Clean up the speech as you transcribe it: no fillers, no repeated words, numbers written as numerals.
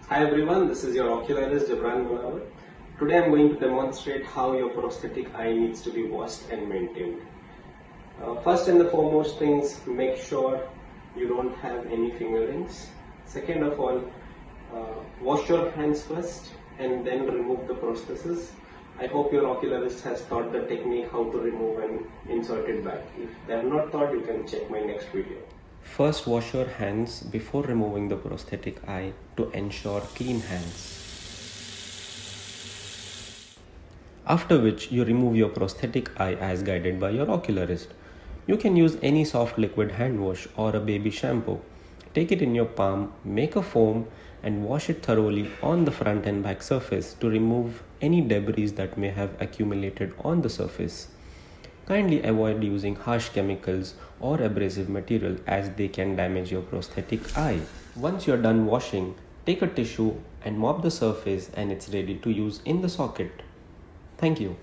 Hi everyone, this is your ocularist Bangalore. Today I'm going to demonstrate how your prosthetic eye needs to be washed and maintained. First and the foremost things, make sure you don't have any fingerings. Second of all, wash your hands first and then remove the prosthesis. I hope your ocularist has taught the technique how to remove and insert it back. If they have not taught, you can check my next video. First, wash your hands before removing the prosthetic eye to ensure clean hands. After which, you remove your prosthetic eye as guided by your ocularist. You can use any soft liquid hand wash or a baby shampoo. Take it in your palm, make a foam and wash it thoroughly on the front and back surface to remove any debris that may have accumulated on the surface. Kindly avoid using harsh chemicals or abrasive material as they can damage your prosthetic eye. Once you're done washing, take a tissue and mop the surface and it's ready to use in the socket. Thank you.